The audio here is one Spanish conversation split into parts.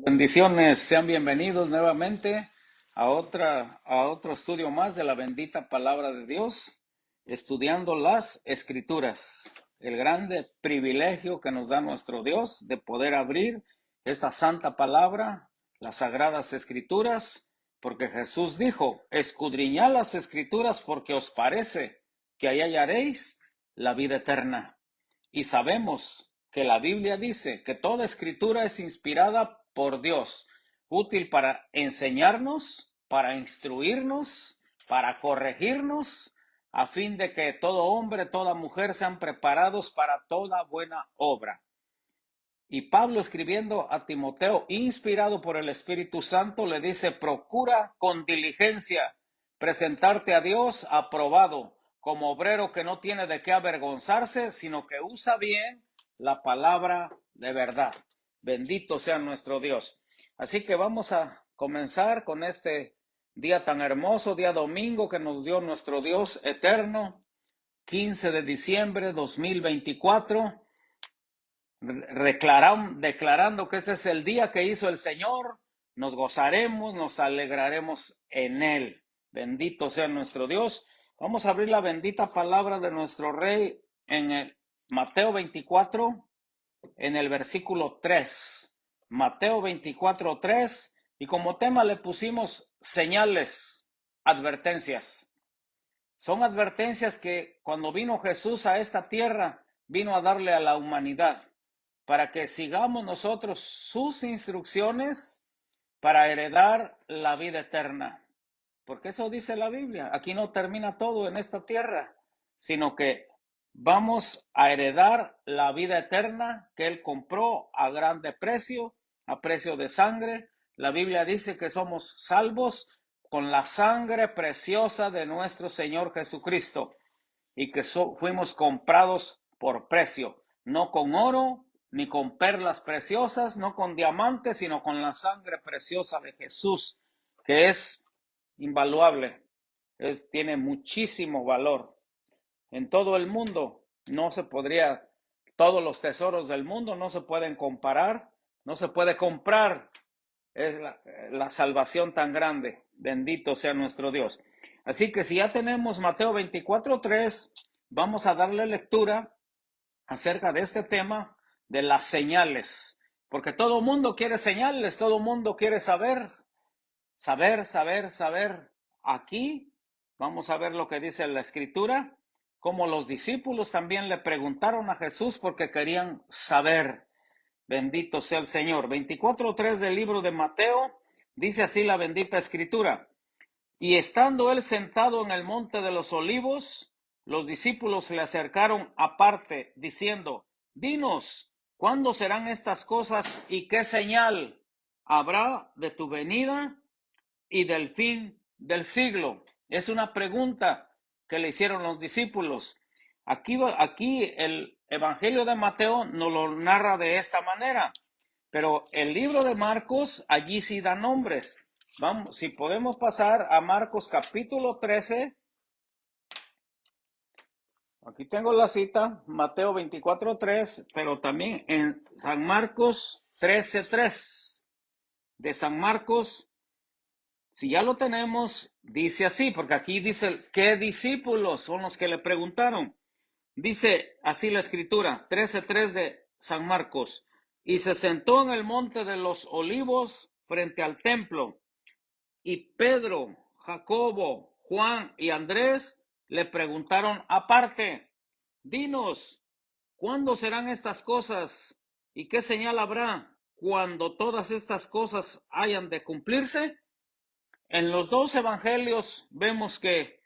Bendiciones, sean bienvenidos nuevamente a otro estudio más de la bendita palabra de Dios, estudiando las Escrituras, el grande privilegio que nos da nuestro Dios de poder abrir esta santa palabra, las sagradas Escrituras, porque Jesús dijo: escudriñad las Escrituras porque os parece que ahí hallaréis la vida eterna. Y sabemos que la Biblia dice que toda escritura es inspirada por Dios, útil para enseñarnos, para instruirnos, para corregirnos, a fin de que todo hombre, toda mujer sean preparados para toda buena obra. Y Pablo, escribiendo a Timoteo, inspirado por el Espíritu Santo, le dice: procura con diligencia presentarte a Dios aprobado, como obrero que no tiene de qué avergonzarse, sino que usa bien la palabra de verdad. Bendito sea nuestro Dios. Así que vamos a comenzar con este día tan hermoso, día domingo que nos dio nuestro Dios eterno, 15 de diciembre 2024. Declarando que este es el día que hizo el Señor, nos gozaremos, nos alegraremos en él. Bendito sea nuestro Dios. Vamos a abrir la bendita palabra de nuestro Rey en el Mateo 24, en el versículo 3. Mateo 24, 3. Y como tema le pusimos señales, advertencias. Son advertencias que cuando vino Jesús a esta tierra, vino a darle a la humanidad, para que sigamos nosotros sus instrucciones para heredar la vida eterna. Porque eso dice la Biblia. Aquí no termina todo en esta tierra, sino que vamos a heredar la vida eterna que Él compró a grande precio, a precio de sangre. La Biblia dice que somos salvos con la sangre preciosa de nuestro Señor Jesucristo y que fuimos comprados por precio, no con oro, ni con perlas preciosas, no con diamantes, sino con la sangre preciosa de Jesús, que es invaluable, tiene muchísimo valor. En todo el mundo no se podría, todos los tesoros del mundo no se pueden comparar, no se puede comprar, es la salvación tan grande. Bendito sea nuestro Dios. Así que si ya tenemos Mateo 24:3, vamos a darle lectura acerca de este tema de las señales, porque todo el mundo quiere señales, todo el mundo quiere saber. Aquí vamos a ver lo que dice la Escritura, como los discípulos también le preguntaron a Jesús porque querían saber. Bendito sea el Señor. 24:3 del libro de Mateo, dice así la bendita Escritura: y estando él sentado en el monte de los olivos, los discípulos se le acercaron aparte, diciendo: dinos, ¿cuándo serán estas cosas y qué señal habrá de tu venida y del fin del siglo? Es una pregunta que le hicieron los discípulos. Aquí el Evangelio de Mateo nos lo narra de esta manera, pero el libro de Marcos allí sí da nombres. Vamos, si podemos pasar a Marcos capítulo 13. Aquí tengo la cita, Mateo 24:3, pero también en San Marcos 13:3. De San Marcos, si ya lo tenemos, dice así, porque aquí dice qué discípulos son los que le preguntaron. Dice así la Escritura, 13:3 de San Marcos: y se sentó en el monte de los olivos frente al templo, y Pedro, Jacobo, Juan y Andrés le preguntaron aparte: dinos, ¿cuándo serán estas cosas y qué señal habrá cuando todas estas cosas hayan de cumplirse? En los dos evangelios vemos que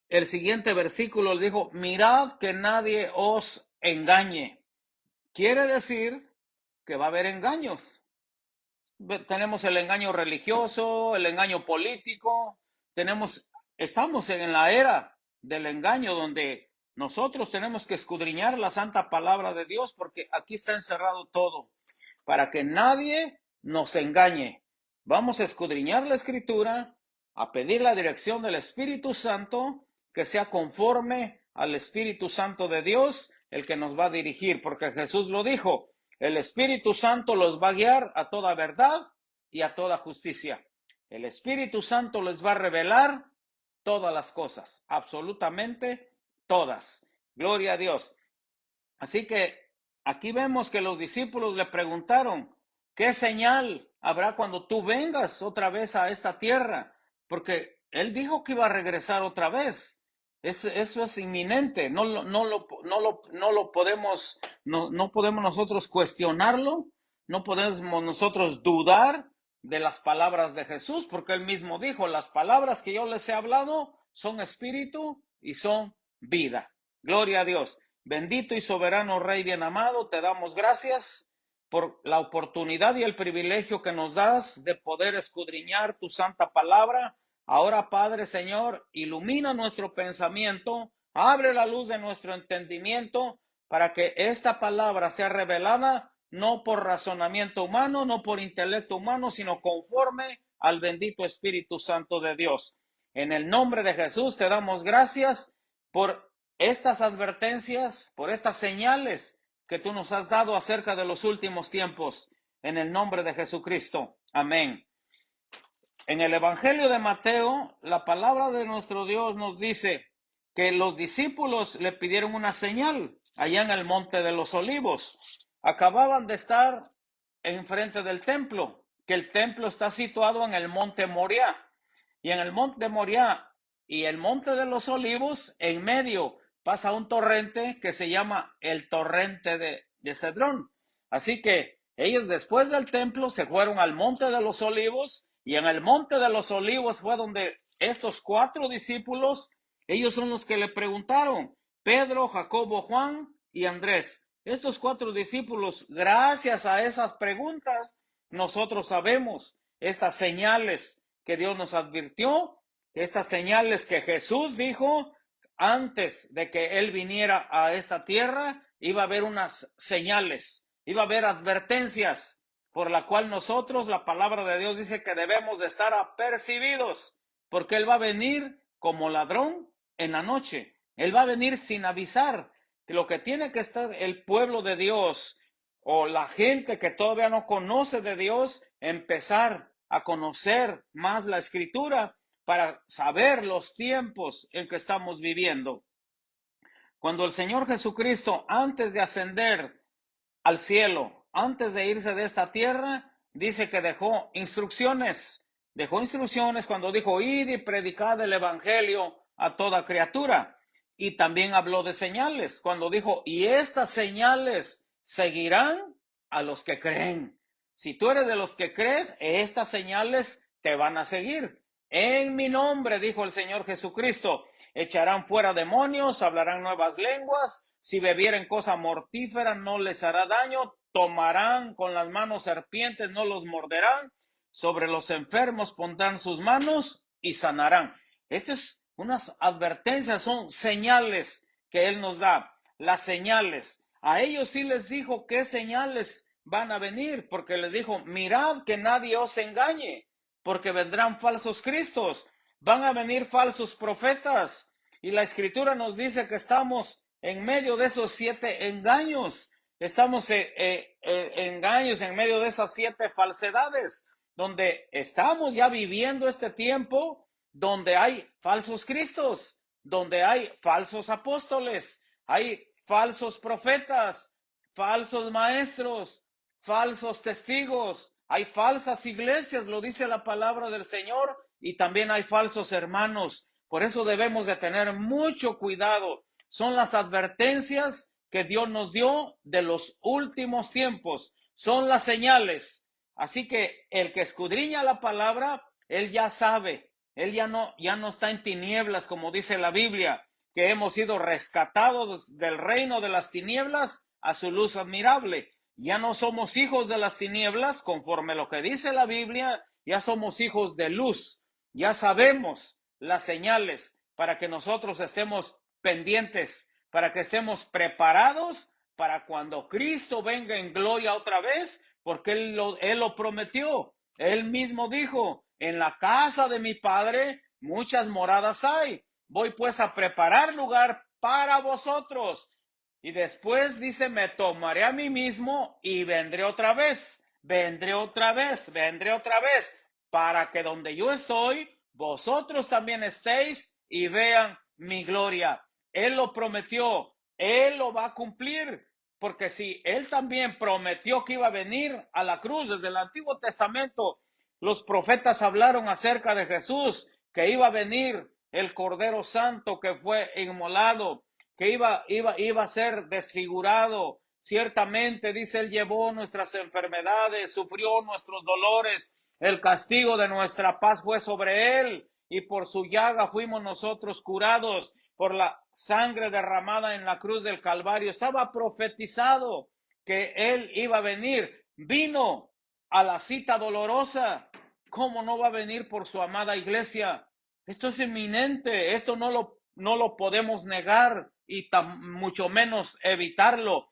el siguiente versículo le dijo: mirad que nadie os engañe. Quiere decir que va a haber engaños. Tenemos el engaño religioso, el engaño político, estamos en la era del engaño donde nosotros tenemos que escudriñar la santa palabra de Dios, porque aquí está encerrado todo, para que nadie nos engañe. Vamos a escudriñar la Escritura, a pedir la dirección del Espíritu Santo, que sea conforme al Espíritu Santo de Dios, el que nos va a dirigir, porque Jesús lo dijo: El Espíritu Santo los va a guiar a toda verdad y a toda justicia. El Espíritu Santo les va a revelar todas las cosas, absolutamente todas. Gloria a Dios. Así que aquí vemos que los discípulos le preguntaron, ¿qué señal habrá cuando tú vengas otra vez a esta tierra? Porque él dijo que iba a regresar otra vez. Eso es inminente. No podemos, no podemos nosotros cuestionarlo. No podemos nosotros dudar de las palabras de Jesús, porque él mismo dijo, las palabras que yo les he hablado son espíritu y son vida. Gloria a Dios. Bendito y soberano Rey bien amado, te damos gracias por la oportunidad y el privilegio que nos das de poder escudriñar tu santa palabra. Ahora, Padre Señor, ilumina nuestro pensamiento, abre la luz de nuestro entendimiento para que esta palabra sea revelada no por razonamiento humano, no por intelecto humano, sino conforme al bendito Espíritu Santo de Dios. En el nombre de Jesús te damos gracias por estas advertencias, por estas señales que tú nos has dado acerca de los últimos tiempos, en el nombre de Jesucristo. Amén. En el Evangelio de Mateo, la palabra de nuestro Dios nos dice que los discípulos le pidieron una señal allá en el Monte de los Olivos. Acababan de estar enfrente del templo, que el templo está situado en el Monte Moriah. Y en el Monte Moriah y el Monte de los Olivos, en medio pasa un torrente que se llama el torrente de Cedrón. Así que ellos después del templo se fueron al Monte de los Olivos, y en el Monte de los Olivos fue donde estos 4 discípulos, ellos son los que le preguntaron, Pedro, Jacobo, Juan y Andrés. Estos 4 discípulos, gracias a esas preguntas, nosotros sabemos estas señales que Dios nos advirtió, estas señales que Jesús dijo antes de que Él viniera a esta tierra. Iba a haber unas señales, iba a haber advertencias por la cual nosotros, la palabra de Dios dice que debemos de estar apercibidos, porque Él va a venir como ladrón en la noche. Él va a venir sin avisar. Lo que tiene que estar el pueblo de Dios o la gente que todavía no conoce de Dios, empezar a conocer más la Escritura para saber los tiempos en que estamos viviendo. Cuando el Señor Jesucristo, antes de ascender al cielo, antes de irse de esta tierra, dice que dejó instrucciones. Dejó instrucciones cuando dijo, id y predicad el evangelio a toda criatura. Y también habló de señales, cuando dijo, y estas señales seguirán a los que creen. Si tú eres de los que crees, estas señales te van a seguir. En mi nombre, dijo el Señor Jesucristo, echarán fuera demonios, hablarán nuevas lenguas, si bebieren cosa mortífera no les hará daño, tomarán con las manos serpientes, no los morderán, sobre los enfermos pondrán sus manos y sanarán. Estas es unas advertencias, son señales que Él nos da, las señales. A ellos sí les dijo qué señales van a venir, porque les dijo, mirad que nadie os engañe, porque vendrán falsos cristos, van a venir falsos profetas, y la Escritura nos dice que estamos en medio de esos 7 engaños, estamos engaños en medio de esas 7 falsedades, donde estamos ya viviendo este tiempo, donde hay falsos cristos, donde hay falsos apóstoles, hay falsos profetas, falsos maestros, falsos testigos, hay falsas iglesias, lo dice la palabra del Señor, y también hay falsos hermanos. Por eso debemos de tener mucho cuidado. Son las advertencias que Dios nos dio de los últimos tiempos. Son las señales. Así que el que escudriña la palabra, él ya sabe. Él ya no está en tinieblas, como dice la Biblia, que hemos sido rescatados del reino de las tinieblas a su luz admirable. Ya no somos hijos de las tinieblas, conforme lo que dice la Biblia, ya somos hijos de luz. Ya sabemos las señales para que nosotros estemos pendientes, para que estemos preparados para cuando Cristo venga en gloria otra vez, porque Él lo prometió. Él mismo dijo, en la casa de mi Padre muchas moradas hay. Voy pues a preparar lugar para vosotros. Y después dice, me tomaré a mí mismo y vendré otra vez, vendré otra vez, vendré otra vez, para que donde yo estoy, vosotros también estéis y vean mi gloria. Él lo prometió, Él lo va a cumplir, porque si Él también prometió que iba a venir a la cruz desde el Antiguo Testamento, los profetas hablaron acerca de Jesús, que iba a venir el Cordero Santo que fue inmolado, que iba a ser desfigurado. Ciertamente, dice, Él llevó nuestras enfermedades, sufrió nuestros dolores, el castigo de nuestra paz fue sobre Él, y por su llaga fuimos nosotros curados, por la sangre derramada en la cruz del Calvario. Estaba profetizado que Él iba a venir. Vino a la cita dolorosa. ¿Cómo no va a venir por su amada iglesia? Esto es inminente, esto no lo podemos negar y mucho menos evitarlo.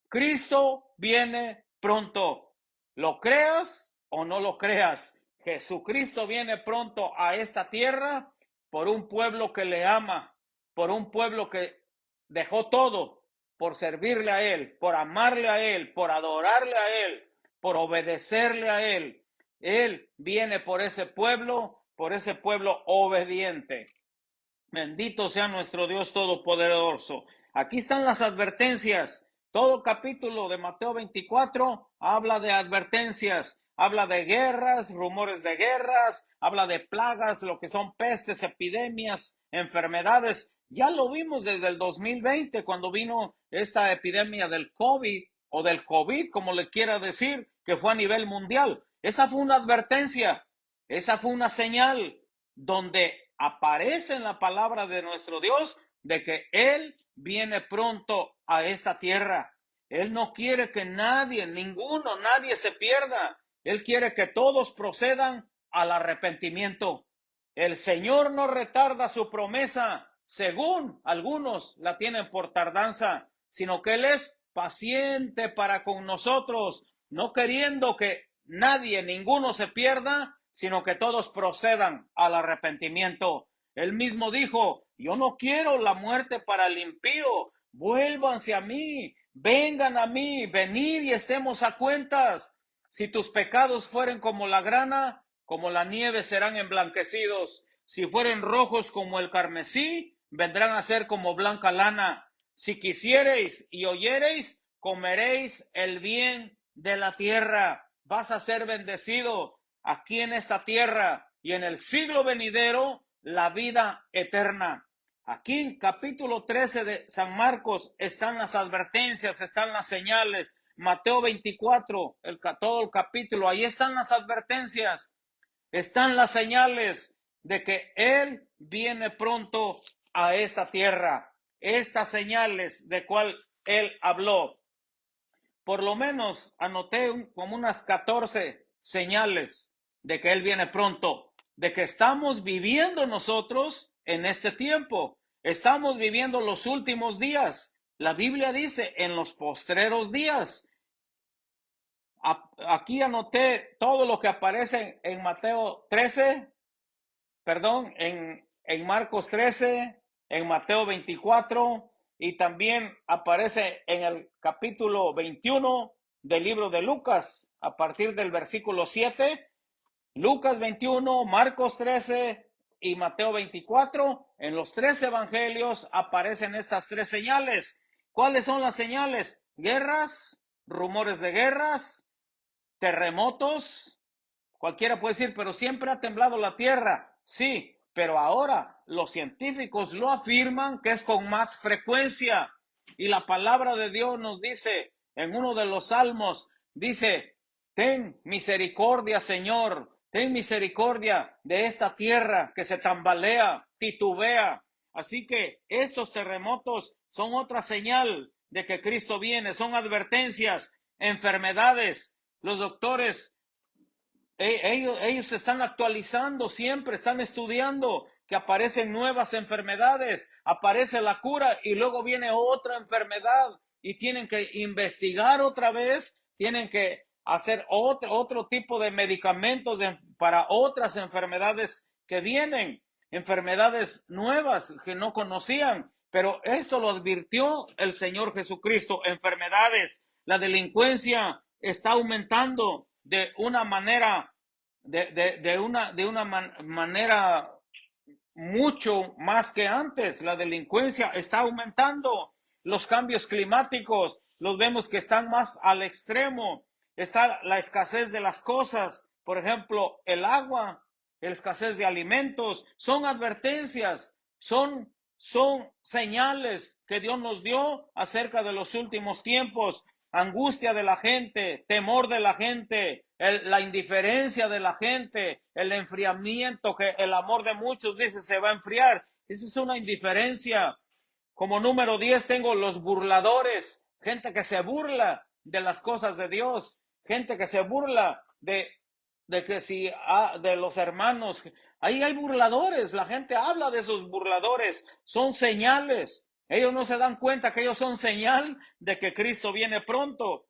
Cristo viene pronto. ¿Lo creas o no lo creas? Jesucristo viene pronto a esta tierra por un pueblo que le ama, por un pueblo que dejó todo por servirle a Él, por amarle a Él, por adorarle a Él, por obedecerle a Él. Él viene por ese pueblo obediente. Bendito sea nuestro Dios Todopoderoso. Aquí están las advertencias. Todo capítulo de Mateo 24 habla de advertencias, habla de guerras, rumores de guerras, habla de plagas, lo que son pestes, epidemias, enfermedades. Ya lo vimos desde el 2020 cuando vino esta epidemia del COVID o del COVID, como le quiera decir, que fue a nivel mundial. Esa fue una advertencia, esa fue una señal donde aparece en la palabra de nuestro Dios de que Él viene pronto a esta tierra. Él no quiere que nadie se pierda. Él quiere que todos procedan al arrepentimiento. El Señor no retarda su promesa, según algunos la tienen por tardanza, sino que Él es paciente para con nosotros, no queriendo que ninguno se pierda, sino que todos procedan al arrepentimiento. Él mismo dijo, yo no quiero la muerte para el impío, vuélvanse a mí, vengan a mí, venid y estemos a cuentas. Si tus pecados fueren como la grana, como la nieve serán emblanquecidos. Si fueren rojos como el carmesí, vendrán a ser como blanca lana. Si quisiereis y oyereis, comeréis el bien de la tierra. Vas a ser bendecido aquí en esta tierra y en el siglo venidero la vida eterna. Aquí en capítulo 13 de San Marcos están las advertencias, están las señales. Mateo 24, todo el capítulo, ahí están las advertencias, están las señales de que Él viene pronto a esta tierra. Estas señales de cual Él habló. Por lo menos anoté como unas 14 señales de que Él viene pronto, de que estamos viviendo nosotros en este tiempo. Estamos viviendo los últimos días. La Biblia dice en los postreros días. Aquí anoté todo lo que aparece en Mateo 13, perdón, en Marcos 13, en Mateo 24, y también aparece en el capítulo 21 del libro de Lucas, a partir del versículo 7, Lucas 21, Marcos 13 y Mateo 24. En los tres evangelios aparecen estas tres señales. ¿Cuáles son las señales? Guerras, rumores de guerras, terremotos. Cualquiera puede decir, pero siempre ha temblado la tierra. Sí, pero ahora los científicos lo afirman que es con más frecuencia. Y la palabra de Dios nos dice en uno de los salmos, dice, ten misericordia, Señor, ten misericordia de esta tierra que se tambalea, titubea. Así que estos terremotos son otra señal de que Cristo viene, son advertencias, enfermedades. Los doctores, ellos se están actualizando siempre, están estudiando que aparecen nuevas enfermedades, aparece la cura y luego viene otra enfermedad y tienen que investigar otra vez, tienen que hacer otro tipo de medicamentos para otras enfermedades que vienen, enfermedades nuevas que no conocían. Pero esto lo advirtió el Señor Jesucristo. Enfermedades, la delincuencia está aumentando de una manera, manera mucho más que antes. La delincuencia está aumentando. Los cambios climáticos los vemos que están más al extremo. Está la escasez de las cosas. Por ejemplo, el agua, la escasez de alimentos. Son advertencias, son señales que Dios nos dio acerca de los últimos tiempos. Angustia de la gente, temor de la gente, la indiferencia de la gente, el enfriamiento, que el amor de muchos dice se va a enfriar. Esa es una indiferencia. Como número 10 tengo los burladores, gente que se burla de las cosas de Dios, gente que se burla de que si de los hermanos. Ahí hay burladores, la gente habla de esos burladores, son señales. Ellos no se dan cuenta que ellos son señal de que Cristo viene pronto.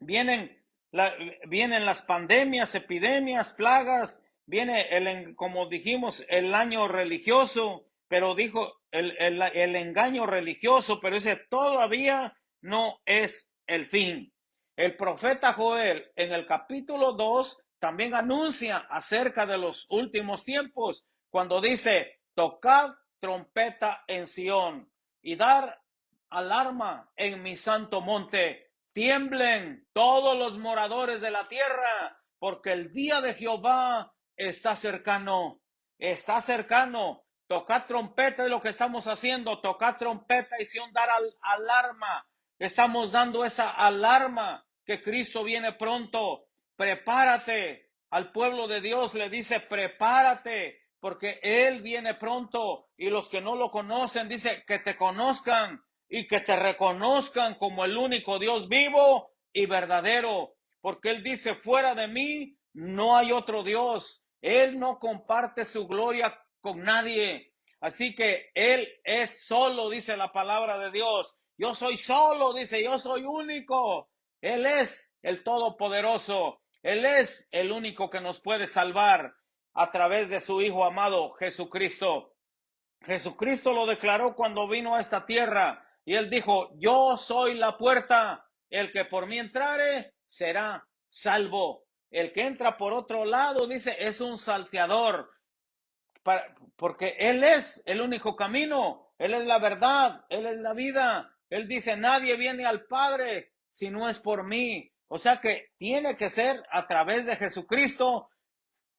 Vienen las pandemias, epidemias, plagas, viene como dijimos, el año religioso, pero dijo el engaño religioso, pero ese todavía no es el fin. El profeta Joel en el capítulo 2 también anuncia acerca de los últimos tiempos, cuando dice, tocad trompeta en Sión y dar alarma en mi santo monte. Tiemblen todos los moradores de la tierra, porque el día de Jehová está cercano. Está cercano. Tocad trompeta es lo que estamos haciendo. Tocad trompeta y Sión dar alarma. Estamos dando esa alarma que Cristo viene pronto. Prepárate. Al pueblo de Dios le dice, prepárate, porque Él viene pronto. Y los que no lo conocen, dice que te conozcan y que te reconozcan como el único Dios vivo y verdadero, porque Él dice, fuera de mí no hay otro Dios. Él no comparte su gloria con nadie. Así que Él es solo, dice la palabra de Dios. Yo soy solo, dice, yo soy único. Él es el Todopoderoso. Él es el único que nos puede salvar a través de su Hijo amado Jesucristo. Jesucristo lo declaró cuando vino a esta tierra y Él dijo, yo soy la puerta, el que por mí entrare será salvo. El que entra por otro lado, dice, es un salteador, porque Él es el único camino, Él es la verdad, Él es la vida. Él dice, nadie viene al Padre si no es por mí. O sea que tiene que ser a través de Jesucristo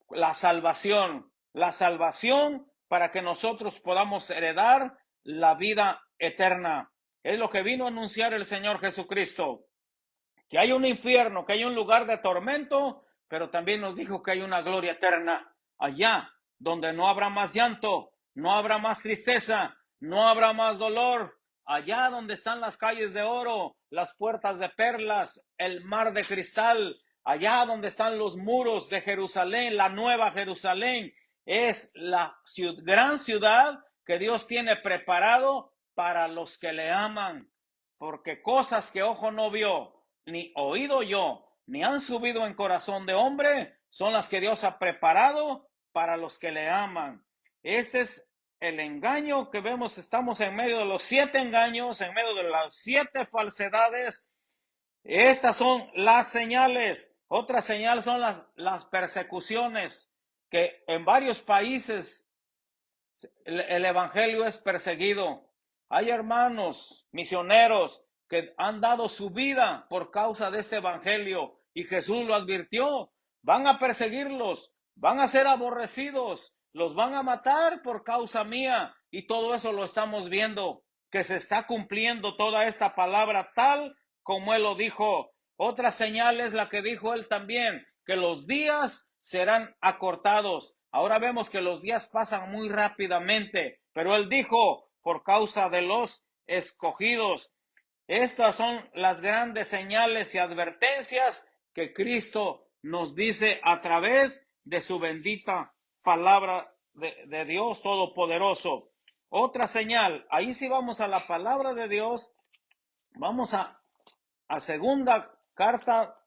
la salvación para que nosotros podamos heredar la vida eterna. Es lo que vino a anunciar el Señor Jesucristo, que hay un infierno, que hay un lugar de tormento, pero también nos dijo que hay una gloria eterna allá, donde no habrá más llanto, no habrá más tristeza, no habrá más dolor, allá donde están las calles de oro, las puertas de perlas, el mar de cristal, allá donde están los muros de Jerusalén, la nueva Jerusalén, es la gran ciudad que Dios tiene preparado para los que le aman, porque cosas que ojo no vio, ni oído yo, ni han subido en corazón de hombre, son las que Dios ha preparado para los que le aman. Este es el engaño que vemos, estamos en medio de los 7 engaños, en medio de las 7 falsedades. Estas son las señales. Otra señal son las persecuciones, que en varios países el evangelio es perseguido. Hay hermanos misioneros que han dado su vida por causa de este evangelio y Jesús lo advirtió. Van a perseguirlos, van a ser aborrecidos, los van a matar por causa mía y todo eso lo estamos viendo, que se está cumpliendo toda esta palabra tal como Él lo dijo. Otra señal es la que dijo Él también, que los días serán acortados. Ahora vemos que los días pasan muy rápidamente, pero Él dijo, por causa de los escogidos. Estas son las grandes señales y advertencias que Cristo nos dice a través de su bendita palabra de Dios Todopoderoso. Otra señal, ahí sí vamos a la palabra de Dios, vamos a segunda carta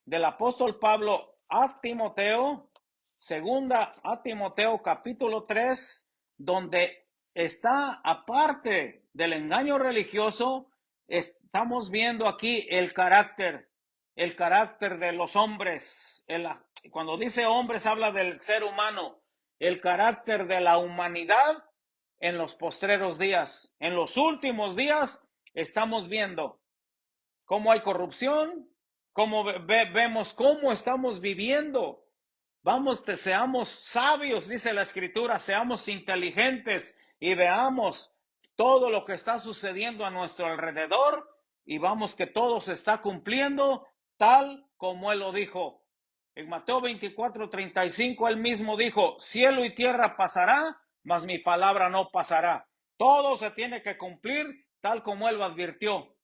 del apóstol Pablo a Timoteo, segunda a Timoteo capítulo 3, donde está aparte del engaño religioso, estamos viendo aquí el carácter de los hombres. Cuando dice hombres habla del ser humano, el carácter de la humanidad en los postreros días. En los últimos días estamos viendo cómo hay corrupción, cómo vemos cómo estamos viviendo. Vamos, seamos sabios, dice la Escritura, seamos inteligentes y veamos todo lo que está sucediendo a nuestro alrededor y vamos que todo se está cumpliendo tal como Él lo dijo. En Mateo 24:35 Él mismo dijo, cielo y tierra pasará, mas mi palabra no pasará. Todo se tiene que cumplir tal como Él lo advirtió.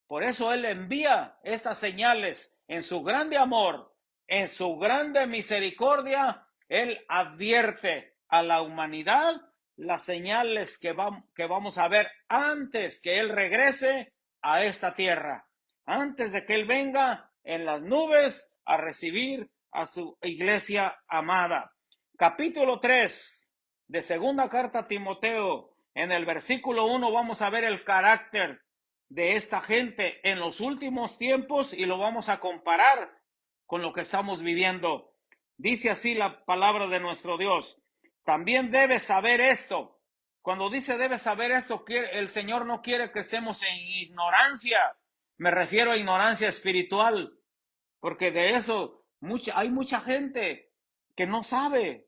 Por eso Él envía estas señales en su grande amor, en su grande misericordia. Él advierte a la humanidad las señales que vamos a ver antes que Él regrese a esta tierra, antes de que Él venga en las nubes a recibir a su iglesia amada. Capítulo 3 de segunda carta a Timoteo, en el versículo 1 vamos a ver el carácter de esta gente en los últimos tiempos y lo vamos a comparar con lo que estamos viviendo. Dice así la palabra de nuestro Dios. También debes saber esto. Cuando dice debes saber esto, el Señor no quiere que estemos en ignorancia. Me refiero a ignorancia espiritual, porque de eso hay mucha gente que no sabe.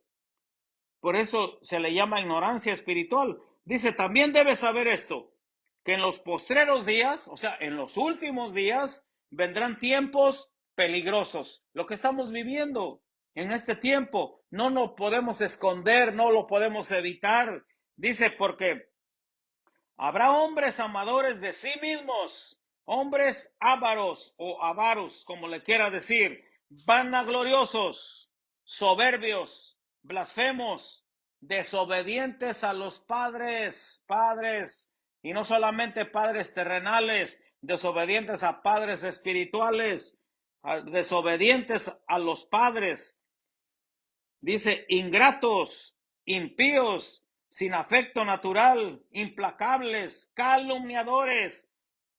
Por eso se le llama ignorancia espiritual. Dice, también debes saber esto, que en los postreros días, o sea, en los últimos días, vendrán tiempos peligrosos. Lo que estamos viviendo en este tiempo, no nos podemos esconder, no lo podemos evitar. Dice, porque habrá hombres amadores de sí mismos, hombres ávaros o avaros, como le quiera decir, vanagloriosos, soberbios, blasfemos, desobedientes a los padres, y no solamente padres terrenales, desobedientes a padres espirituales, desobedientes a los padres. Dice, ingratos, impíos, sin afecto natural, implacables, calumniadores,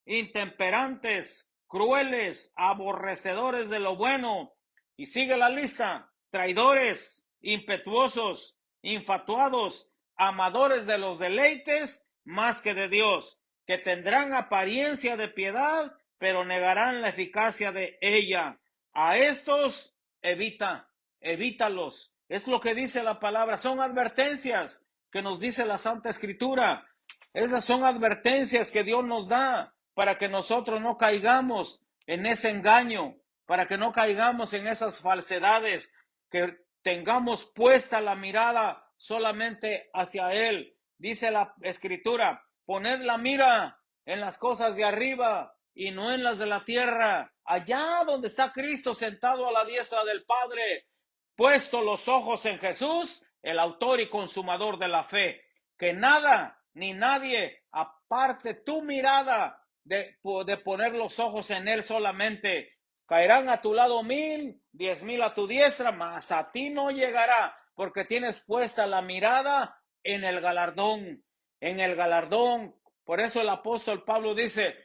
intemperantes, crueles, aborrecedores de lo bueno. Y sigue la lista, traidores, impetuosos, infatuados, amadores de los deleites más que de Dios, que tendrán apariencia de piedad, pero negarán la eficacia de ella. A estos evítalos. Es lo que dice la palabra, son advertencias que nos dice la Santa Escritura. Esas son advertencias que Dios nos da para que nosotros no caigamos en ese engaño, para que no caigamos en esas falsedades, que tengamos puesta la mirada solamente hacia Él. Dice la Escritura, poned la mira en las cosas de arriba y no en las de la tierra, allá donde está Cristo sentado a la diestra del Padre, puesto los ojos en Jesús, el autor y consumador de la fe, que nada ni nadie aparte tu mirada de poner los ojos en Él solamente. Caerán a tu lado 1000, 10,000 a tu diestra, mas a ti no llegará, porque tienes puesta la mirada en el galardón, en el galardón. Por eso el apóstol Pablo dice,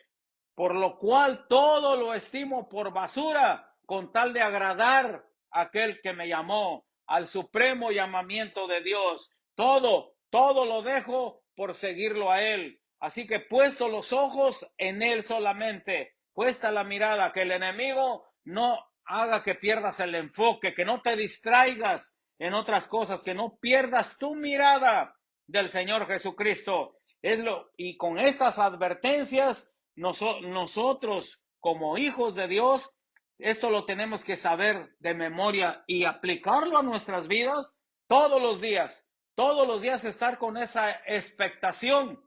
por lo cual todo lo estimo por basura, con tal de agradar a aquel que me llamó, al supremo llamamiento de Dios. Todo lo dejo por seguirlo a Él. Así que puesto los ojos en Él solamente, puesta la mirada, que el enemigo no haga que pierdas el enfoque, que no te distraigas en otras cosas, que no pierdas tu mirada del Señor Jesucristo. Y con estas advertencias, nosotros como hijos de Dios, esto lo tenemos que saber de memoria y aplicarlo a nuestras vidas todos los días estar con esa expectación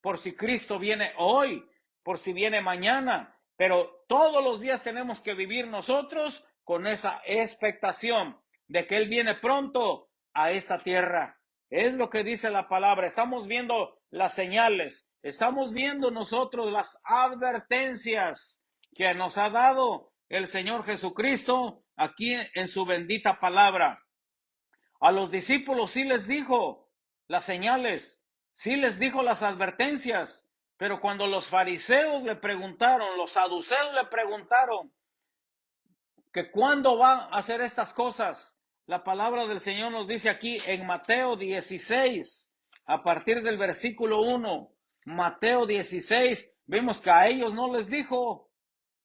por si Cristo viene hoy, por si viene mañana, pero todos los días tenemos que vivir nosotros con esa expectación de que Él viene pronto a esta tierra. Es lo que dice la palabra. Estamos viendo las señales, estamos viendo nosotros las advertencias que nos ha dado el Señor Jesucristo aquí en su bendita palabra. A los discípulos sí les dijo las señales, Sí les dijo las advertencias, pero cuando los fariseos le preguntaron, los saduceos le preguntaron que cuándo va a hacer estas cosas, la palabra del Señor nos dice aquí en Mateo 16, a partir del versículo 1, Mateo 16, vemos que a ellos no les dijo,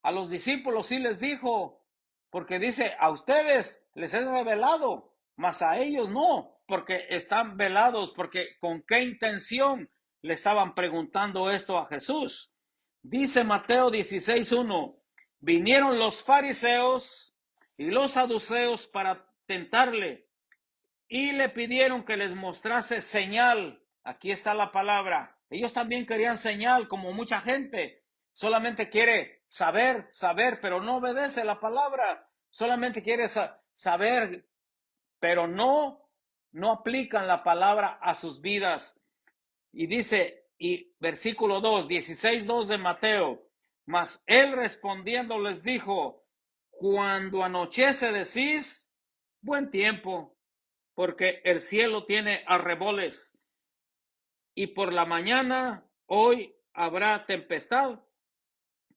a los discípulos sí les dijo, porque dice, a ustedes les es revelado, mas a ellos no, porque están velados, porque con qué intención le estaban preguntando esto a Jesús. Dice Mateo 16:1, vinieron los fariseos y los saduceos para tentarle y le pidieron que les mostrase señal. Aquí está la palabra. Ellos también querían señal, como mucha gente. Solamente quiere saber, pero no obedece la palabra. Solamente quiere saber, pero no aplican la palabra a sus vidas. Y dice, y versículo 2, 16:2 de Mateo, mas él respondiendo les dijo, cuando anochece decís, buen tiempo, porque el cielo tiene arreboles, y por la mañana hoy habrá tempestad,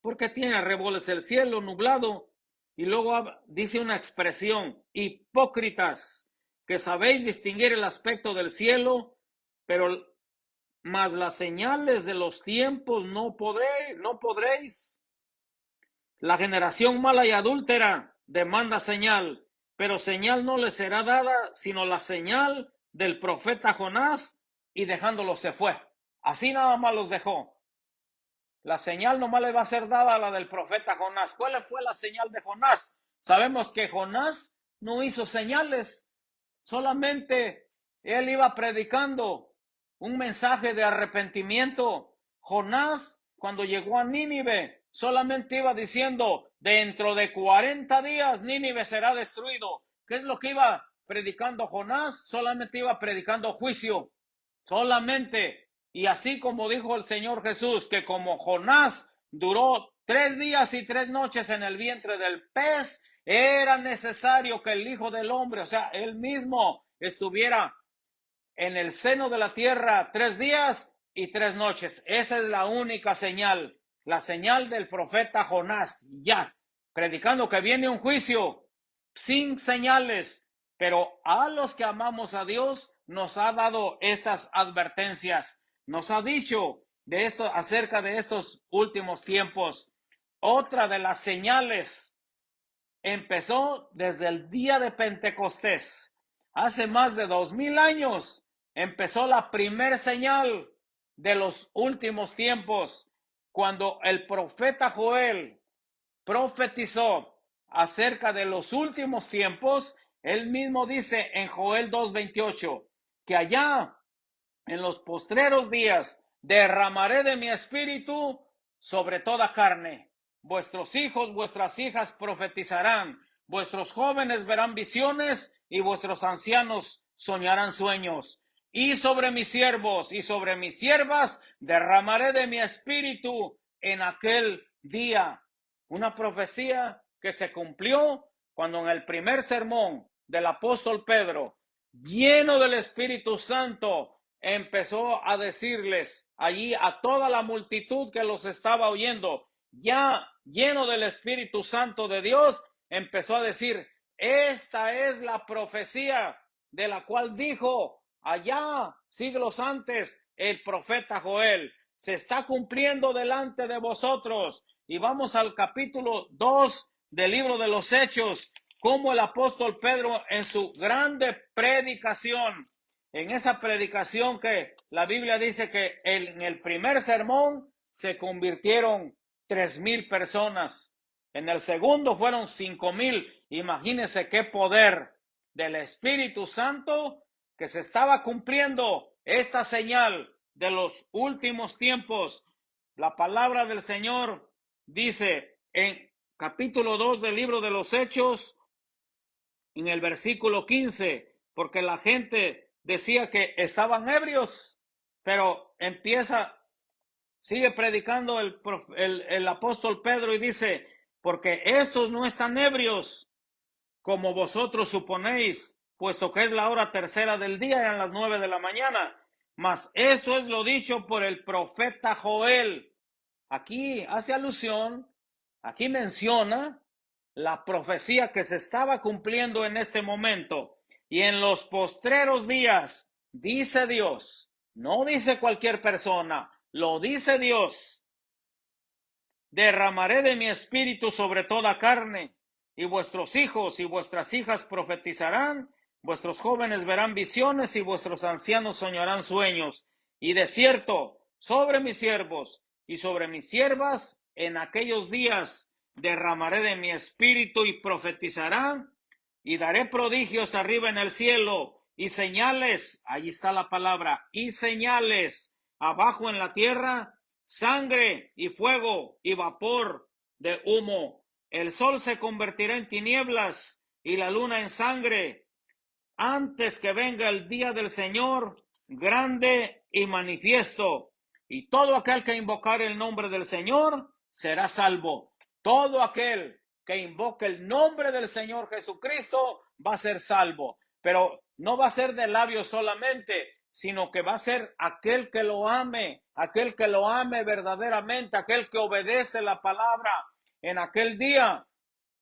porque tiene arreboles el cielo nublado. Y luego dice una expresión, hipócritas, que sabéis distinguir el aspecto del cielo, pero mas las señales de los tiempos no podréis. La generación mala y adúltera demanda señal, pero señal no le será dada, sino la señal del profeta Jonás, y dejándolo se fue. Así nada más los dejó. La señal nomás le va a ser dada a la del profeta Jonás. ¿Cuál fue la señal de Jonás? Sabemos que Jonás no hizo señales, solamente él iba predicando un mensaje de arrepentimiento. Jonás, cuando llegó a Nínive, solamente iba diciendo, dentro de 40 días Nínive será destruido. ¿Qué es lo que iba predicando Jonás? Solamente iba predicando juicio, solamente. Y así como dijo el Señor Jesús, que como Jonás duró 3 días y 3 noches en el vientre del pez, era necesario que el Hijo del Hombre, o sea, él mismo, estuviera en el seno de la tierra 3 días y 3 noches. Esa es la única señal, la señal del profeta Jonás, ya, predicando que viene un juicio sin señales, pero a los que amamos a Dios nos ha dado estas advertencias, nos ha dicho de esto acerca de estos últimos tiempos. Otra de las señales empezó desde el día de Pentecostés. Hace más de 2000 años empezó la primer señal de los últimos tiempos, cuando el profeta Joel profetizó acerca de los últimos tiempos. Él mismo dice en Joel 2:28 que allá en los postreros días derramaré de mi espíritu sobre toda carne. Vuestros hijos, vuestras hijas profetizarán, vuestros jóvenes verán visiones y vuestros ancianos soñarán sueños. Y sobre mis siervos y sobre mis siervas derramaré de mi espíritu en aquel día. Una profecía que se cumplió cuando en el primer sermón del apóstol Pedro, lleno del Espíritu Santo, empezó a decirles allí a toda la multitud que los estaba oyendo, ya lleno del Espíritu Santo de Dios, empezó a decir, esta es la profecía de la cual dijo allá siglos antes el profeta Joel, se está cumpliendo delante de vosotros. Y vamos al capítulo 2 del libro de los Hechos, como el apóstol Pedro en su grande predicación, en esa predicación que la Biblia dice que en el primer sermón se convirtieron 3000 personas, en el segundo fueron 5000. Imagínense qué poder del Espíritu Santo, que se estaba cumpliendo esta señal de los últimos tiempos. La palabra del Señor dice en capítulo 2 del libro de los Hechos, en el versículo 15, porque la gente decía que estaban ebrios, pero sigue predicando el apóstol Pedro y dice, porque estos no están ebrios como vosotros suponéis, puesto que es la hora tercera del día, eran las 9 de la mañana, Mas esto es lo dicho por el profeta Joel. Aquí hace alusión, aquí menciona la profecía que se estaba cumpliendo en este momento. Y en los postreros días, dice Dios, no dice cualquier persona, lo dice Dios, derramaré de mi espíritu sobre toda carne, y vuestros hijos y vuestras hijas profetizarán, vuestros jóvenes verán visiones y vuestros ancianos soñarán sueños. Y de cierto, sobre mis siervos y sobre mis siervas, en aquellos días derramaré de mi espíritu y profetizarán, y daré prodigios arriba en el cielo, y señales, allí está la palabra, y señales abajo en la tierra, sangre y fuego y vapor de humo. El sol se convertirá en tinieblas y la luna en sangre antes que venga el día del Señor grande y manifiesto. Y todo aquel que invocar el nombre del Señor será salvo. Todo aquel que invoque el nombre del Señor Jesucristo va a ser salvo. Pero no va a ser de labios solamente, sino que va a ser aquel que lo ame verdaderamente, aquel que obedece la palabra. En aquel día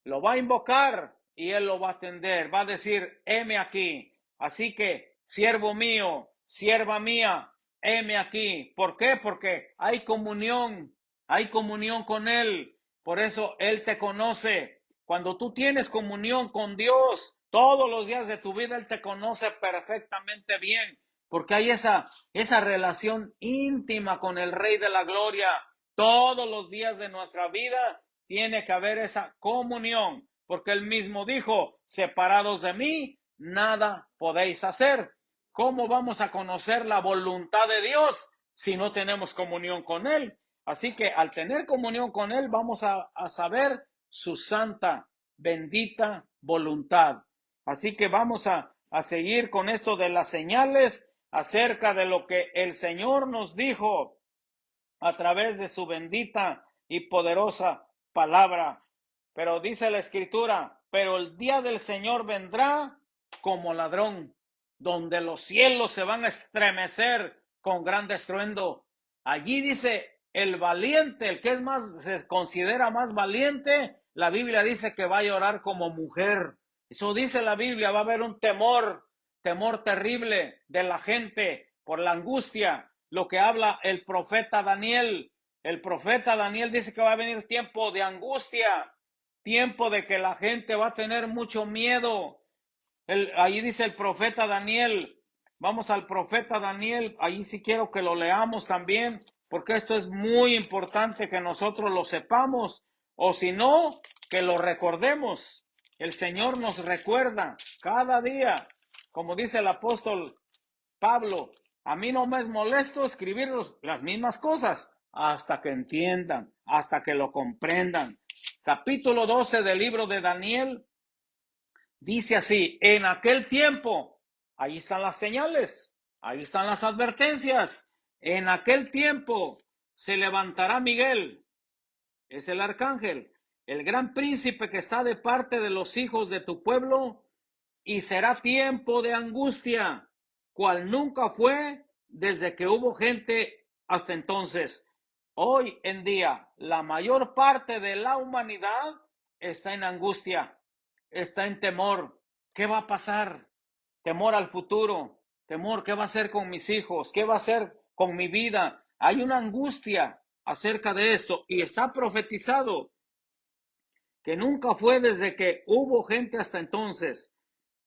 lo va a invocar y él lo va a atender, va a decir, heme aquí. Así que, siervo mío, sierva mía, heme aquí. ¿Por qué? Porque hay comunión con él. Por eso él te conoce. Cuando tú tienes comunión con Dios, todos los días de tu vida él te conoce perfectamente bien, porque hay esa relación íntima con el Rey de la Gloria. Todos los días de nuestra vida tiene que haber esa comunión, porque él mismo dijo, separados de mí, nada podéis hacer. ¿Cómo vamos a conocer la voluntad de Dios si no tenemos comunión con él? Así que al tener comunión con él, vamos a saber su santa, bendita voluntad. Así que vamos a seguir con esto de las señales acerca de lo que el Señor nos dijo a través de su bendita y poderosa palabra. Pero dice la Escritura, pero el día del Señor vendrá como ladrón, donde los cielos se van a estremecer con gran estruendo. Allí dice el valiente, el que es más, se considera más valiente, la Biblia dice que va a llorar como mujer. Eso dice la Biblia, va a haber un temor terrible de la gente por la angustia, lo que habla el profeta Daniel. El profeta Daniel dice que va a venir tiempo de angustia, tiempo de que la gente va a tener mucho miedo. Ahí dice el profeta Daniel, vamos al profeta Daniel, ahí sí quiero que lo leamos también, porque esto es muy importante que nosotros lo sepamos, o si no, que lo recordemos. El Señor nos recuerda cada día, como dice el apóstol Pablo, a mí no me es molesto escribir las mismas cosas hasta que entiendan, hasta que lo comprendan. Capítulo 12 del libro de Daniel dice así, en aquel tiempo, ahí están las señales, ahí están las advertencias, en aquel tiempo se levantará Miguel, es el arcángel, el gran príncipe que está de parte de los hijos de tu pueblo, y será tiempo de angustia, cual nunca fue desde que hubo gente hasta entonces. Hoy en día, la mayor parte de la humanidad está en angustia, está en temor. ¿Qué va a pasar? Temor al futuro, temor, ¿qué va a hacer con mis hijos? ¿Qué va a hacer con mi vida? Hay una angustia acerca de esto y está profetizado que nunca fue desde que hubo gente hasta entonces.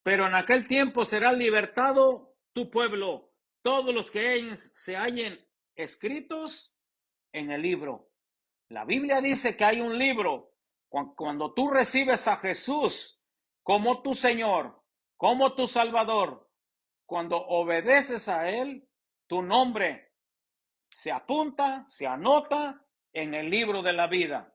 Pero en aquel tiempo será libertado tu pueblo, todos los que se hallen escritos en el libro. La Biblia dice que hay un libro. Cuando tú recibes a Jesús como tu Señor, como tu Salvador, cuando obedeces a Él, tu nombre se apunta, se anota en el libro de la vida.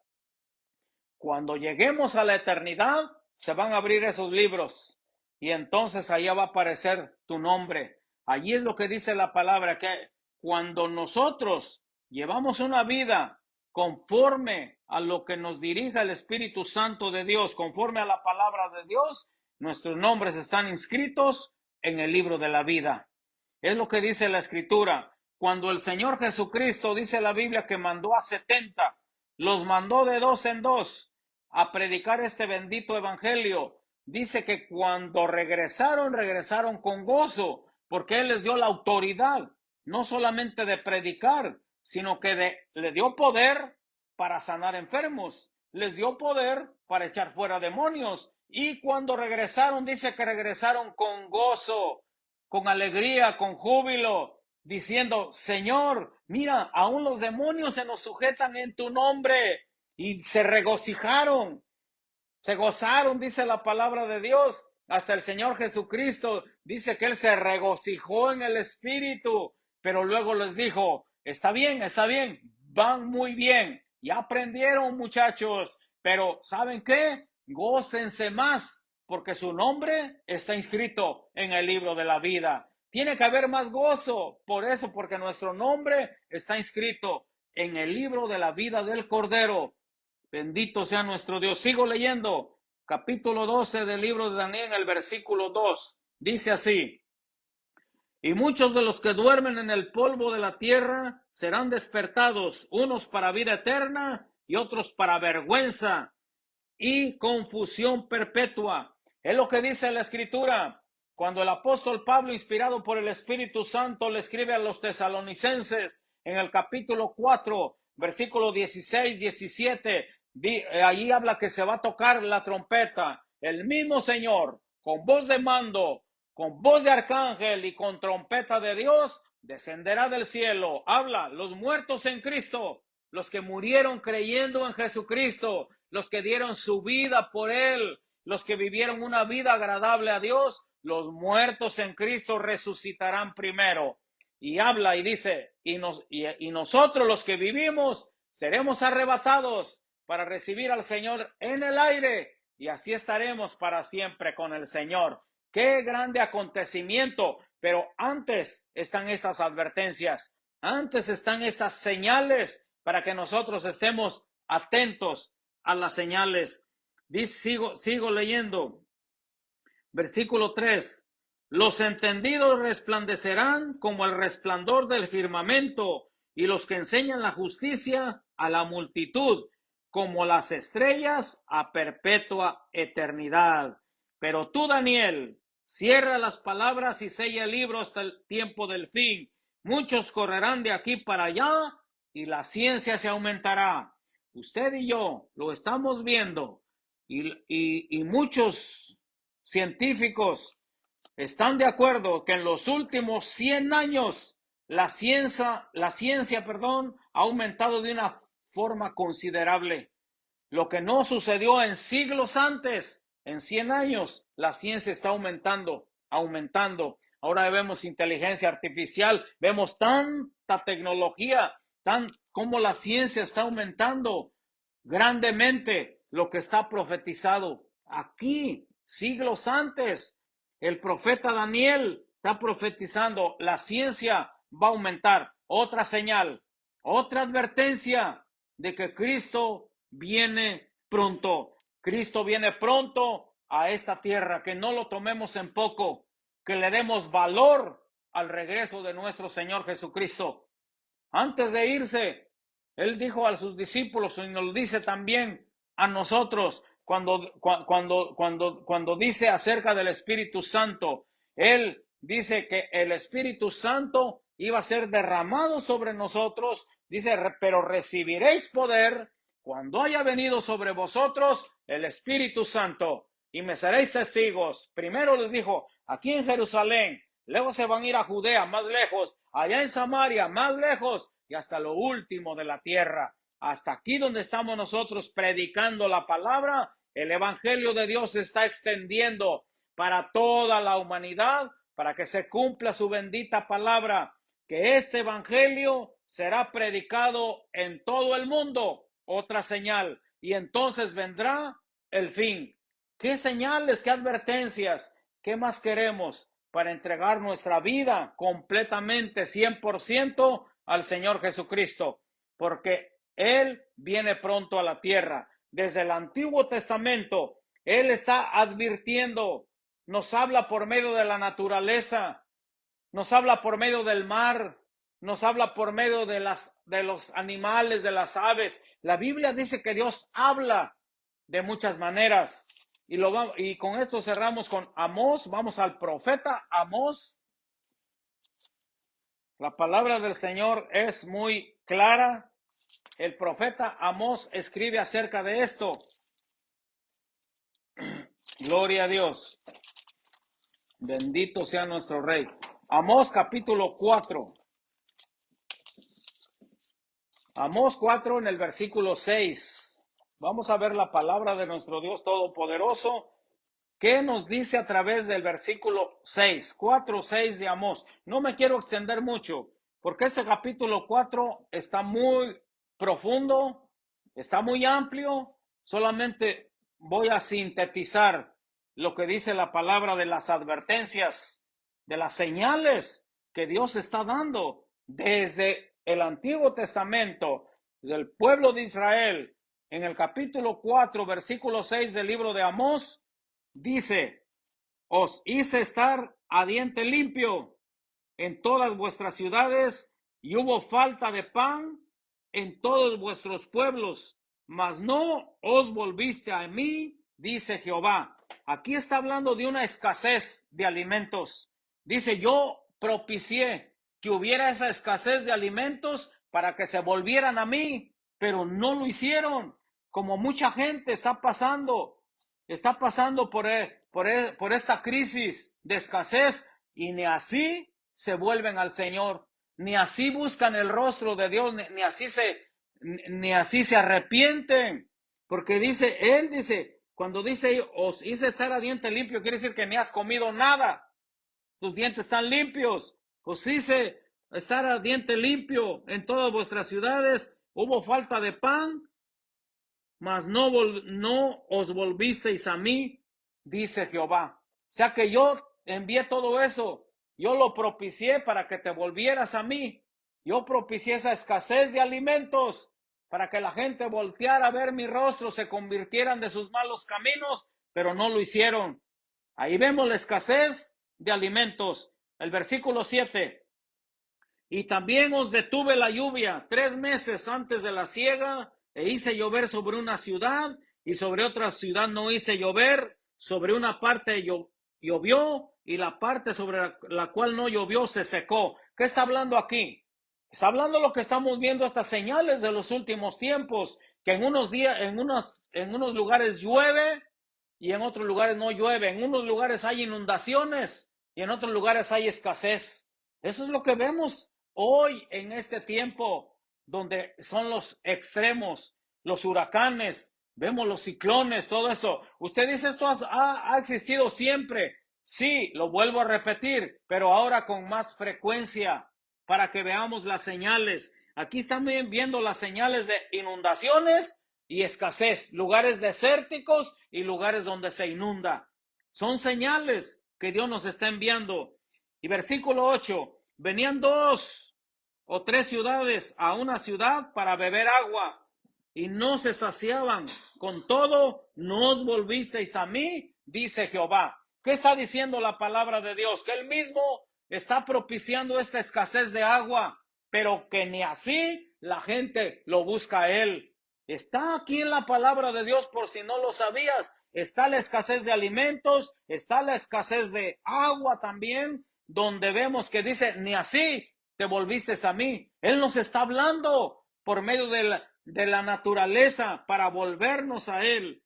Cuando lleguemos a la eternidad, se van a abrir esos libros y entonces allá va a aparecer tu nombre. Allí es lo que dice la palabra, que cuando nosotros llevamos una vida conforme a lo que nos dirija el Espíritu Santo de Dios, conforme a la palabra de Dios, nuestros nombres están inscritos en el libro de la vida. Es lo que dice la Escritura. Cuando el Señor Jesucristo, dice la Biblia, que mandó a 70, los mandó de dos en dos a predicar este bendito evangelio. Dice que cuando regresaron, regresaron con gozo, porque Él les dio la autoridad, no solamente de predicar, sino que le dio poder para sanar enfermos, les dio poder para echar fuera demonios. Y cuando regresaron, dice que regresaron con gozo, con alegría, con júbilo, diciendo: Señor, mira, aún los demonios se nos sujetan en tu nombre. Y se regocijaron, se gozaron, dice la palabra de Dios. Hasta el Señor Jesucristo dice que Él se regocijó en el Espíritu, pero luego les dijo: está bien, van muy bien, ya aprendieron, muchachos, pero ¿saben qué? Gócense más, porque su nombre está inscrito en el libro de la vida. Tiene que haber más gozo, por eso, porque nuestro nombre está inscrito en el libro de la vida del Cordero. Bendito sea nuestro Dios. Sigo leyendo. Capítulo 12 del libro de Daniel, en el versículo 2. Dice así: y muchos de los que duermen en el polvo de la tierra serán despertados, unos para vida eterna y otros para vergüenza y confusión perpetua. Es lo que dice la Escritura. Cuando el apóstol Pablo, inspirado por el Espíritu Santo, le escribe a los tesalonicenses en el capítulo 4, versículo 16, 17, allí habla que se va a tocar la trompeta. El mismo Señor, con voz de mando, con voz de arcángel y con trompeta de Dios, descenderá del cielo. Habla, los muertos en Cristo, los que murieron creyendo en Jesucristo, los que dieron su vida por Él, los que vivieron una vida agradable a Dios, los muertos en Cristo resucitarán primero. Y habla y dice: y nosotros los que vivimos seremos arrebatados para recibir al Señor en el aire, y así estaremos para siempre con el Señor. ¡Qué grande acontecimiento! Pero antes están estas advertencias, antes están estas señales para que nosotros estemos atentos a las señales. Sigo leyendo. Versículo 3. Los entendidos resplandecerán como el resplandor del firmamento, y los que enseñan la justicia a la multitud, como las estrellas a perpetua eternidad. Pero tú, Daniel, cierra las palabras y sella el libro hasta el tiempo del fin. Muchos correrán de aquí para allá y la ciencia se aumentará. Usted y yo lo estamos viendo, y muchos científicos están de acuerdo que en los últimos 100 años la ciencia, ha aumentado de una forma considerable. Lo que no sucedió en siglos antes, en 100 años, la ciencia está aumentando. Ahora vemos inteligencia artificial, vemos tanta tecnología, como la ciencia está aumentando grandemente lo que está profetizado aquí, siglos antes. El profeta Daniel está profetizando: la ciencia va a aumentar. Otra señal, otra advertencia de que Cristo viene pronto. Cristo viene pronto a esta tierra, que no lo tomemos en poco, que le demos valor al regreso de nuestro Señor Jesucristo. Antes de irse, Él dijo a sus discípulos, y nos lo dice también a nosotros, cuando dice acerca del Espíritu Santo. Él dice que el Espíritu Santo iba a ser derramado sobre nosotros. Dice: pero recibiréis poder cuando haya venido sobre vosotros el Espíritu Santo, y me seréis testigos. Primero les dijo, aquí en Jerusalén, luego se van a ir a Judea, más lejos, allá en Samaria, más lejos, y hasta lo último de la tierra. Hasta aquí donde estamos nosotros predicando la palabra, el Evangelio de Dios se está extendiendo para toda la humanidad, para que se cumpla su bendita palabra, que este Evangelio será predicado en todo el mundo. Otra señal, y entonces vendrá el fin. ¿Qué señales, qué advertencias, qué más queremos para entregar nuestra vida completamente, 100% al Señor Jesucristo? Porque Él viene pronto a la tierra. Desde el Antiguo Testamento, Él está advirtiendo, nos habla por medio de la naturaleza, nos habla por medio del mar, nos habla por medio de los animales, de las aves. La Biblia dice que Dios habla de muchas maneras. Y con esto cerramos con Amós. Vamos al profeta Amós. La palabra del Señor es muy clara. El profeta Amós escribe acerca de esto. Gloria a Dios. Bendito sea nuestro Rey. Amós capítulo 4. Amós 4 en el versículo 6. Vamos a ver la palabra de nuestro Dios Todopoderoso. ¿Qué nos dice a través del versículo 6? 4, 6 de Amós. No me quiero extender mucho, porque este capítulo 4 está muy profundo, está muy amplio. Solamente voy a sintetizar lo que dice la palabra de las advertencias, de las señales que Dios está dando desde el Antiguo Testamento, del pueblo de Israel. En el capítulo 4, versículo 6 del libro de Amós, dice: os hice estar a diente limpio en todas vuestras ciudades, y hubo falta de pan en todos vuestros pueblos, mas no os volviste a mí, dice Jehová. Aquí está hablando de una escasez de alimentos. Dice: yo propicié que hubiera esa escasez de alimentos para que se volvieran a mí, pero no lo hicieron, como mucha gente está pasando por esta crisis de escasez, y ni así se vuelven al Señor, ni así buscan el rostro de Dios, ni así se arrepienten, porque él dice, cuando dice os hice estar a diente limpio, quiere decir que ni has comido nada, tus dientes están limpios. Os hice estar a diente limpio en todas vuestras ciudades, hubo falta de pan, mas no os volvisteis a mí, dice Jehová. O sea que yo envié todo eso, yo lo propicié para que te volvieras a mí. Yo propicié esa escasez de alimentos para que la gente volteara a ver mi rostro, se convirtieran de sus malos caminos, pero no lo hicieron. Ahí vemos la escasez de alimentos. El versículo 7. Y también os detuve la lluvia 3 meses antes de la siega, e hice llover sobre una ciudad, y sobre otra ciudad no hice llover. Sobre una parte llovió, y la parte sobre la cual no llovió se secó. ¿Qué está hablando aquí? Está hablando lo que estamos viendo, estas señales de los últimos tiempos, que en unos días, en unos lugares llueve y en otros lugares no llueve. En unos lugares hay inundaciones y en otros lugares hay escasez. Eso es lo que vemos hoy en este tiempo, donde son los extremos, los huracanes, vemos los ciclones, todo esto. Usted dice, esto ha existido siempre. Sí, lo vuelvo a repetir, pero ahora con más frecuencia, para que veamos las señales. Aquí están viendo las señales de inundaciones y escasez, lugares desérticos y lugares donde se inunda. Son señales que Dios nos está enviando. Y versículo 8, venían 2 o 3 ciudades a una ciudad para beber agua, y no se saciaban. Con todo, no os volvisteis a mí, dice Jehová. ¿Qué está diciendo la palabra de Dios? Que él mismo está propiciando esta escasez de agua, pero que ni así la gente lo busca a él. Está aquí en la palabra de Dios, por si no lo sabías. Está la escasez de alimentos, está la escasez de agua también, donde vemos que dice, ni así te volviste a mí. Él nos está hablando por medio de la naturaleza para volvernos a él.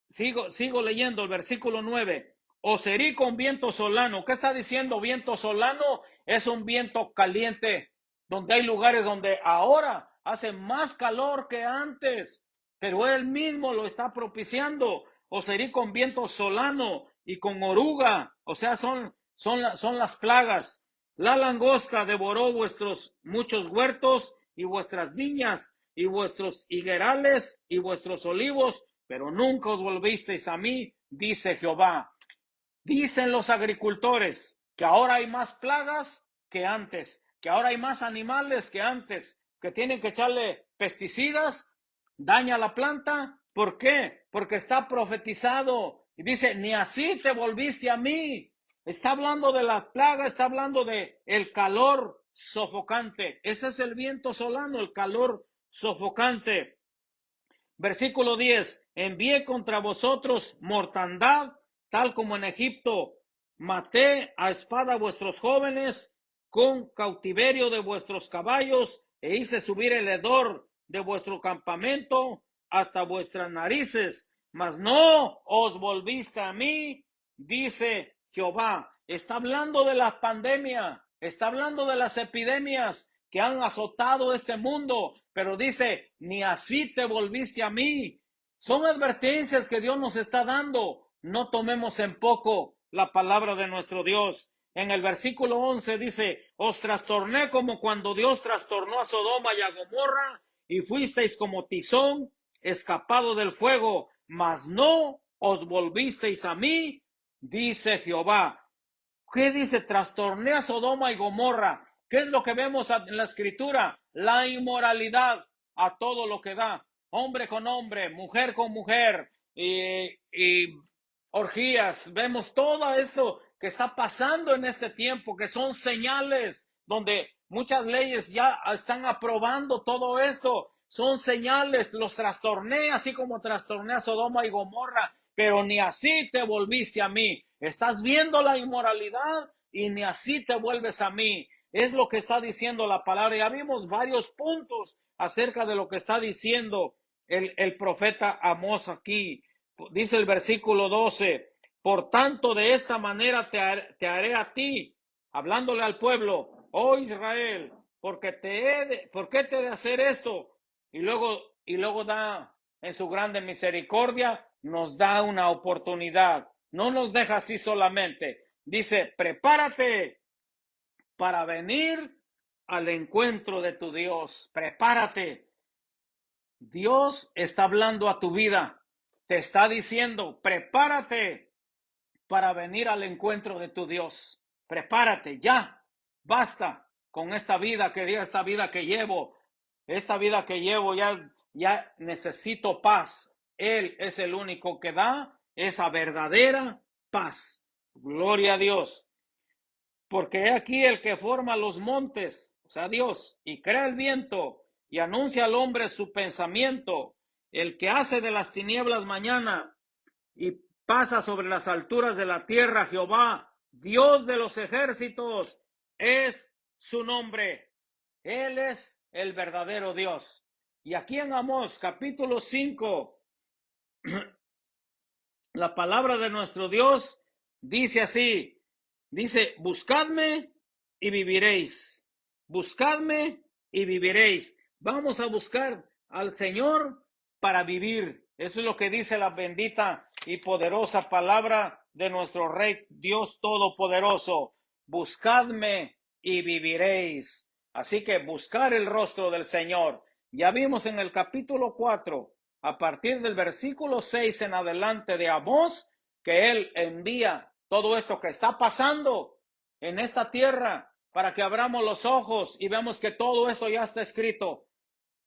Sigo leyendo el versículo 9. Os herí con viento solano. ¿Qué está diciendo viento solano? Es un viento caliente, donde hay lugares donde ahora hace más calor que antes, pero él mismo lo está propiciando. Os herí con viento solano y con oruga, o sea, son las plagas. La langosta devoró vuestros muchos huertos y vuestras viñas y vuestros higuerales y vuestros olivos, pero nunca os volvisteis a mí, dice Jehová. Dicen los agricultores que ahora hay más plagas que antes, que ahora hay más animales que antes, que tienen que echarle pesticidas, daña la planta. ¿Por qué? Porque está profetizado. Y dice, ni así te volviste a mí. Está hablando de la plaga, está hablando de el calor sofocante. Ese es el viento solano, el calor sofocante. Versículo 10. Envié contra vosotros mortandad, tal como en Egipto. Maté a espada a vuestros jóvenes, con cautiverio de vuestros caballos, e hice subir el hedor de vuestro campamento hasta vuestras narices. Mas no os volviste a mí, dice Jehová. Está hablando de la pandemia, está hablando de las epidemias que han azotado este mundo, pero dice, ni así te volviste a mí. Son advertencias que Dios nos está dando. No tomemos en poco la palabra de nuestro Dios. En el versículo 11 dice, os trastorné como cuando Dios trastornó a Sodoma y a Gomorra, y fuisteis como tizón escapado del fuego, mas no os volvisteis a mí, dice Jehová. ¿Qué dice? Trastorné a Sodoma y Gomorra. ¿Qué es lo que vemos en la escritura? La inmoralidad a todo lo que da. Hombre con hombre, mujer con mujer, y orgías. Vemos todo esto que está pasando en este tiempo, que son señales donde muchas leyes ya están aprobando todo esto. Son señales, los trastorné, así como trastorné a Sodoma y Gomorra, pero ni así te volviste a mí. Estás viendo la inmoralidad y ni así te vuelves a mí. Es lo que está diciendo la palabra. Ya vimos varios puntos acerca de lo que está diciendo el profeta Amós aquí. Dice el versículo 12, por tanto de esta manera te haré a ti, hablándole al pueblo, oh Israel, ¿por qué te he de hacer esto? Y luego da en su grande misericordia, nos da una oportunidad. No nos deja así solamente. Dice, prepárate para venir al encuentro de tu Dios. Prepárate. Dios está hablando a tu vida. Te está diciendo, prepárate para venir al encuentro de tu Dios. Prepárate, ya. Basta con esta vida que llevo. Esta vida que llevo ya necesito paz. Él es el único que da esa verdadera paz. Gloria a Dios. Porque he aquí el que forma los montes, o sea, Dios, y crea el viento y anuncia al hombre su pensamiento, el que hace de las tinieblas mañana y pasa sobre las alturas de la tierra, Jehová, Dios de los ejércitos, es su nombre. Él es el verdadero Dios. Y aquí en Amós, capítulo 5, la palabra de nuestro Dios dice así, dice, buscadme y viviréis. Buscadme y viviréis. Vamos a buscar al Señor para vivir. Eso es lo que dice la bendita y poderosa palabra de nuestro Rey Dios Todopoderoso. Buscadme y viviréis. Así que buscar el rostro del Señor. Ya vimos en el capítulo 4, a partir del versículo 6 en adelante de Amós, que Él envía todo esto que está pasando en esta tierra para que abramos los ojos y veamos que todo esto ya está escrito,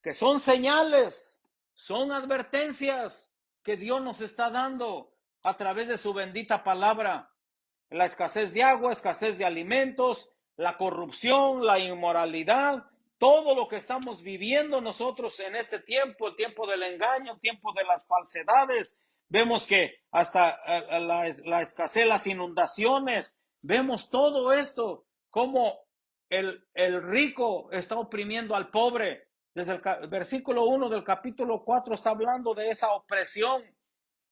que son señales, son advertencias que Dios nos está dando a través de su bendita palabra. La escasez de agua, escasez de alimentos, la corrupción, la inmoralidad, todo lo que estamos viviendo nosotros en este tiempo, el tiempo del engaño, el tiempo de las falsedades. Vemos que hasta la escasez, las inundaciones, vemos todo esto, cómo el rico está oprimiendo al pobre. Desde el versículo 1 del capítulo 4 está hablando de esa opresión,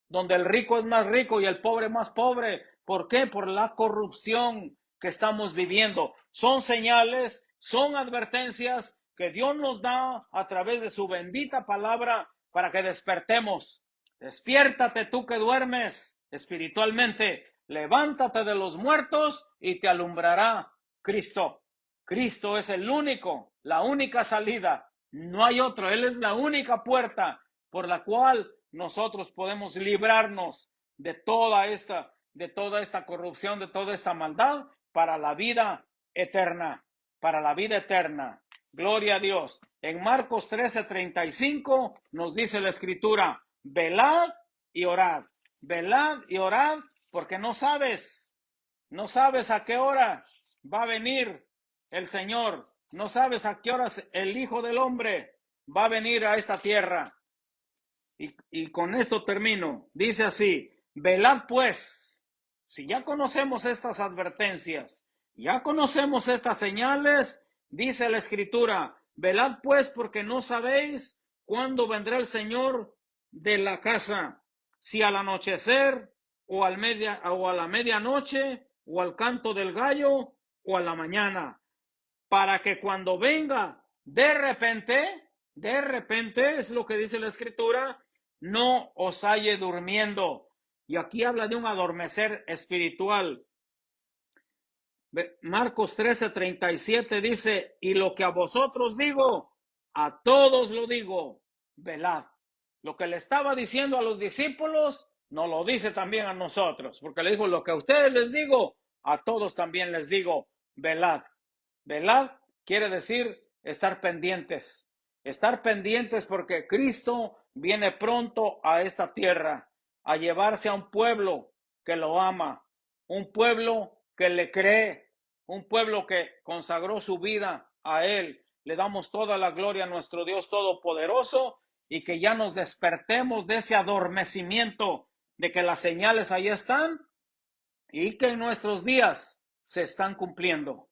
donde el rico es más rico y el pobre más pobre. ¿Por qué? Por la corrupción que estamos viviendo. Son señales, son advertencias que Dios nos da a través de su bendita palabra para que despertemos. Despiértate tú que duermes espiritualmente. Levántate de los muertos y te alumbrará Cristo. Cristo es el único, la única salida. No hay otro. Él es la única puerta por la cual nosotros podemos librarnos de toda esta corrupción, de toda esta maldad, para la vida eterna, para la vida eterna. Gloria a Dios. En Marcos 13:35 nos dice la escritura, velad y orad, porque no sabes No sabes a qué hora va a venir el Señor. No sabes a qué horas el Hijo del Hombre va a venir a esta tierra. Y con esto termino. Dice así: velad pues. Si ya conocemos estas advertencias, ya conocemos estas señales, dice la Escritura: velad pues, porque no sabéis cuándo vendrá el Señor de la casa, si al anochecer o a la medianoche o al canto del gallo o a la mañana, para que cuando venga de repente es lo que dice la Escritura, no os halle durmiendo. Y aquí habla de un adormecer espiritual. Marcos 13:37 dice: y lo que a vosotros digo, a todos lo digo, velad. Lo que le estaba diciendo a los discípulos, nos lo dice también a nosotros, porque le dijo: lo que a ustedes les digo, a todos también les digo, velad. Velad quiere decir estar pendientes. Estar pendientes porque Cristo viene pronto a esta tierra a llevarse a un pueblo que lo ama, un pueblo que le cree, un pueblo que consagró su vida a Él. Le damos toda la gloria a nuestro Dios Todopoderoso y que ya nos despertemos de ese adormecimiento de que las señales ahí están y que en nuestros días se están cumpliendo.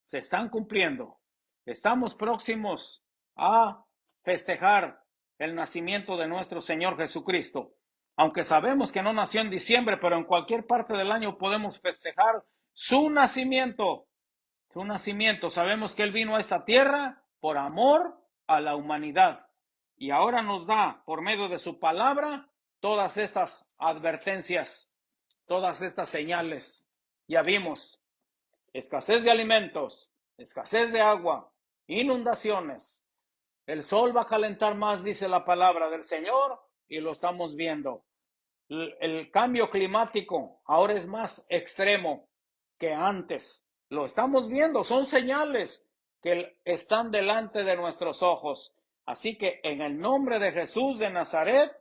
Se están cumpliendo. Estamos próximos a festejar el nacimiento de nuestro Señor Jesucristo. Aunque sabemos que no nació en diciembre, pero en cualquier parte del año podemos festejar su nacimiento. Su nacimiento. Sabemos que Él vino a esta tierra por amor a la humanidad. Y ahora nos da, por medio de su palabra, todas estas advertencias, todas estas señales. Ya vimos: escasez de alimentos, escasez de agua, inundaciones. El sol va a calentar más, dice la palabra del Señor, y lo estamos viendo. El cambio climático ahora es más extremo que antes. Lo estamos viendo, son señales que están delante de nuestros ojos. Así que en el nombre de Jesús de Nazaret,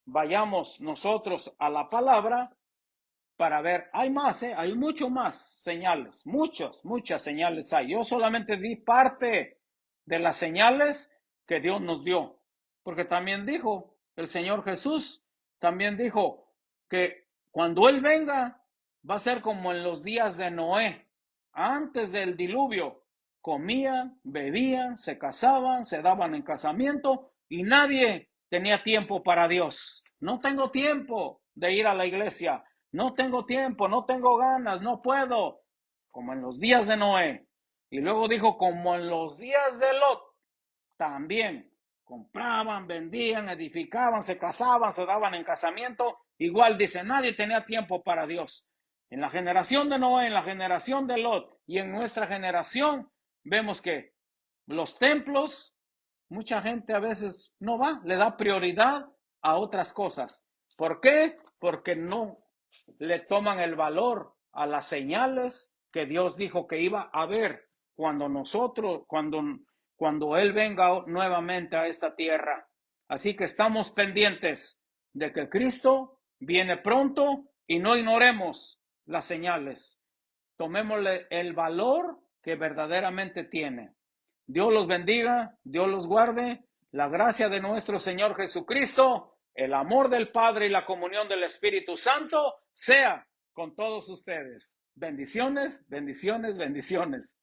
vayamos nosotros a la palabra para ver. Hay más, hay mucho más señales, muchas señales hay. Yo solamente di parte de las señales que Dios nos dio, porque también dijo el Señor Jesús, también dijo que cuando Él venga va a ser como en los días de Noé, antes del diluvio. Comían, bebían, se casaban, se daban en casamiento y nadie tenía tiempo para Dios. No tengo tiempo de ir a la iglesia. No tengo tiempo, no tengo ganas, no puedo. Como en los días de Noé. Y luego dijo: como en los días de Lot. También compraban, vendían, edificaban, se casaban, se daban en casamiento. Igual dice: nadie tenía tiempo para Dios. En la generación de Noé, en la generación de Lot y en nuestra generación, vemos que los templos, mucha gente a veces no va, le da prioridad a otras cosas. ¿Por qué? Porque no le toman el valor a las señales que Dios dijo que iba a haber cuando Él venga nuevamente a esta tierra. Así que estamos pendientes de que Cristo viene pronto y no ignoremos las señales. Tomémosle el valor que verdaderamente tiene. Dios los bendiga, Dios los guarde. La gracia de nuestro Señor Jesucristo, el amor del Padre y la comunión del Espíritu Santo sea con todos ustedes. Bendiciones, bendiciones, bendiciones.